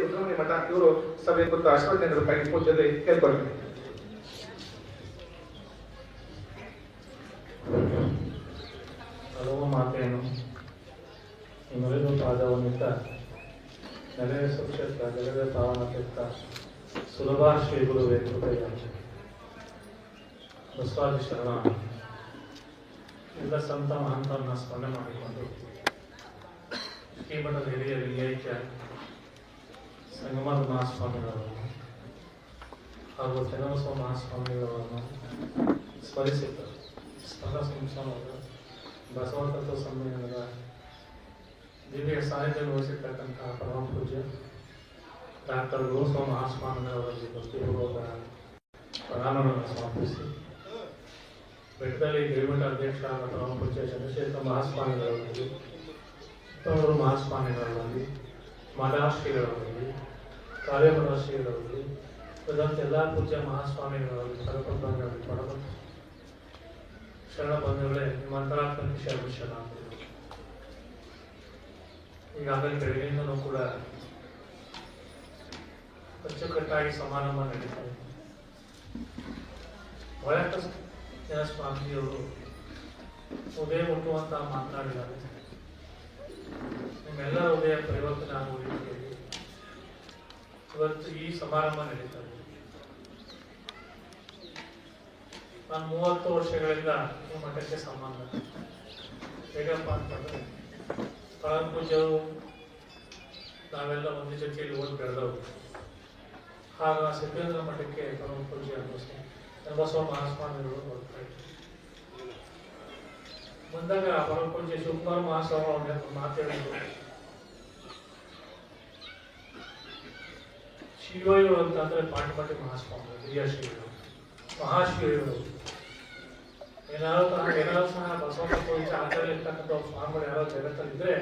ರುದ್ರಮುನಿ ಮಠ ಇವರು ಸಭೆ ಕುರಿತು ಆಶೀರ್ವಾದ ಪೂಜೆಯಲ್ಲಿ ಕೇಳ್ಕೊಳ್ತೀನಿ. ಹಲವು ಮಾತೆಯನ್ನು ನಿಮ್ಮೆಲ್ಲರೂ ಪಾದವನ್ನಿಟ್ಟ ನೆಲೆಯ ಸುಕ್ಷೇತ್ರ ಜಗದ ಪಾವನ ತೀರ್ಥ ಸುಲಭ ಶ್ರೀ ಗುರುವೇ ಕೃಪೆಯ ಬಸವಾದಿ ಶರಣ ಎಲ್ಲ ಸಂತ ಮಹಂತರನ್ನ ಸ್ಮರಣೆ ಮಾಡಿಕೊಂಡು ಶ್ರೀಮಠದ ಹಿರಿಯ ಲಿಂಗೈಕ್ಯ ಸಂಗಮದ ಮಹಾಸ್ವಾಮಿಗಳವರನ್ನು ಹಾಗೂ ಚೆನ್ನಬಸವ ಮಹಾಸ್ವಾಮಿಗಳವರನ್ನು ಸ್ಮರಿಸಿದ್ದರು. ಸ್ಮರಣ ಸಂಸ್ಥಾನದ ಬಸವತತ್ವ ಸಮ್ಮೇಳನದ ದಿವ್ಯ ಸಾಹಿತ್ಯ ವಹಿಸಿರ್ತಕ್ಕಂತಹ ಪರಮ ಪೂಜ್ಯ ಡಾಕ್ಟರ್ ಗೋಸ್ವಾಮ ಮಹಾಸ್ವಾಮಿಗಳವರಲ್ಲಿ ಭಕ್ತಿಪೂರ್ವಕ ಪ್ರಣಾಮಗಳನ್ನು ಸಮರ್ಪಿಸಿ ಬೆಟ್ಟದಲ್ಲಿ ಗಿರಿಮಠ ಅಧ್ಯಕ್ಷರಾದ ಪರಮ ಪೂಜ್ಯ ಚಂದ್ರಶೇಖರ ಮಹಾಸ್ವಾಮಿಗಳವರಲ್ಲಿ ಚಿತ್ತೂರು ಮಹಾಸ್ವಾಮಿಗಳವರಲ್ಲಿ ಮಠಾಶ್ರೀಗಳವರಲ್ಲಿ ಕಾರ್ಯಪರ ಶ್ರೀಗಳವರಲ್ಲಿ ಉಳಿದಂತೆ ಎಲ್ಲ ಪೂಜ್ಯ ಮಹಾಸ್ವಾಮಿಗಳಲ್ಲಿ ಪರಪಂಥಗಳಲ್ಲಿ ಪರಮ ಶರಣ ಬಂಧುಗಳೇ, ನಿಮ್ಮ ಅಂತರಾತ್ಮಕ ಶರಣ ಅಂತ ಈಗಾಗಲೇ ಬೆಳಗ್ಗೆಯಿಂದಲೂ ಕೂಡ ಅಚ್ಚುಕಟ್ಟಾಗಿ ಸಮಾರಂಭ ನಡೀತಾರೆ. ಬಹಳಷ್ಟು ಜನ ಸ್ವಾಮೀಜಿಯವರು ಉದಯ ಮುಟ್ಟುವಂತ ಮಾತನಾಡಿದ್ದಾರೆ. ನಿಮ್ಮೆಲ್ಲರ ಉದಯ ಪರಿವರ್ತನೆ ಆಗುವ ರೀತಿಯಲ್ಲಿ ಇವತ್ತು ಈ ಸಮಾರಂಭ ನಡೀತಾರೆ. ನಾನು 30 ವರ್ಷಗಳಿಂದ ಈ ಮಠಕ್ಕೆ ಸಂಬಂಧ. ಹೇಗಪ್ಪ ಅಂತಂದ್ರೆ ಪರಮ ಪೂಜ್ಯರು ನಾವೆಲ್ಲ ಒಂದೇ ಜೊತೆಯಲ್ಲಿ ಓದಿ ಬೆಳೆದವು. ಆಗ ಸಿದ್ದೇಂದ್ರ ಮಠಕ್ಕೆ ಪರಮ ಪೂಜ್ಯ ಚನ್ನಬಸವ ಮಹಾಸ್ವಾಮಿಗಳು ಬರ್ತಾ ಇದ್ರು. ಬಂದಾಗ ಪರಮ ಪೂಜ್ಯ ಶಿವಕುಮಾರ ಮಹಾಸ್ವಾಮಿ ಅವ್ರನ್ನ ಮಾತಾಡಿದ್ರು. ಶಿವಯೋಗಿ ಅಂತಂದ್ರೆ ಪಾಂಡಮಠಿ ಮಹಾಸ್ವಾಮಿಗಳು, ಹಿರಿಯ ಶ್ರೀಗಳು, ಮಹಾಶಿವಯೋಗಿ. ಏನಾದ್ರು ಸಹ ಬಸವತತ್ವ ಆಚಾರ್ಯ ಇರ್ತಕ್ಕಂಥ ಸ್ವಾಮಿಗಳು ಯಾರೋ ಜಗತ್ತಲ್ಲಿದ್ರೆ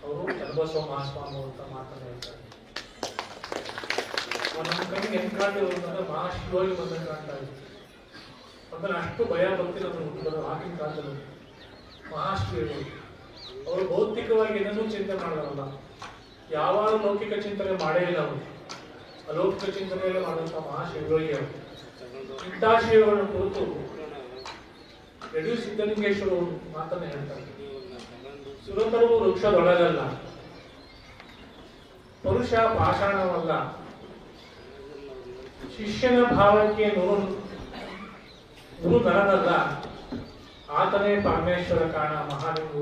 ಅವರು ಚನ್ನಬಸವ ಮಹಾಸ್ವಾಮಿ ಅಂತ ಮಾತನಾಡ್ತಾರೆ. ನಮ್ಮ ಕಣ್ಣಿಗೆ ಹೆಂಗ್ ಕಾಣ್ತಿದ್ರು ಅಂತಂದ್ರೆ ಮಹಾಶಿವಯೋಗಿ ಬಂದಂಗೆ ಕಾಣ್ತಾ ಇದ್ರು. ಅಂದ್ರೆ ಅಷ್ಟು ಭಯ ಭಕ್ತಿ ನಮ್ಗೆ ಹುಟ್ಟಿದ್ರು ಆಗಿನ ಕಾಲದಲ್ಲಿ. ಮಹಾಶಿವಯೋಗಿ ಅವರು ಭೌತಿಕವಾಗಿ ಏನನ್ನೂ ಚಿಂತೆ ಮಾಡಲ್ಲ, ಯಾವಾಗ ಲೌಕಿಕ ಚಿಂತನೆ ಮಾಡೇ ಇಲ್ಲ. ಅವರು ಅಲೌಕಿಕ ಚಿಂತನೆಯಲ್ಲೇ ಮಾಡುವಂತ ಮಹಾಶಿವಯೋಗಿ ಅವರು. ಇಂಥ ಶಿವಗಳನ್ನು ಕುರಿತು ಯಡಿಯೂರು ಸಿದ್ದಲಿಂಗೇಶ್ವರ ಮಾತನ್ನ ಹೇಳ್ತಾರೆ. ಸುರತರು ವೃಕ್ಷದೊಳಗಲ್ಲ, ಪುರುಷ ಪಾಷಾಣವಲ್ಲ, ಶಿಷ್ಯನ ಭಾವಕ್ಕೆ ಗುರು ನರನಲ್ಲ, ಆತನೇ ಪರಮೇಶ್ವರ ಕಾಣ ಮಹಾಲಿಂಗ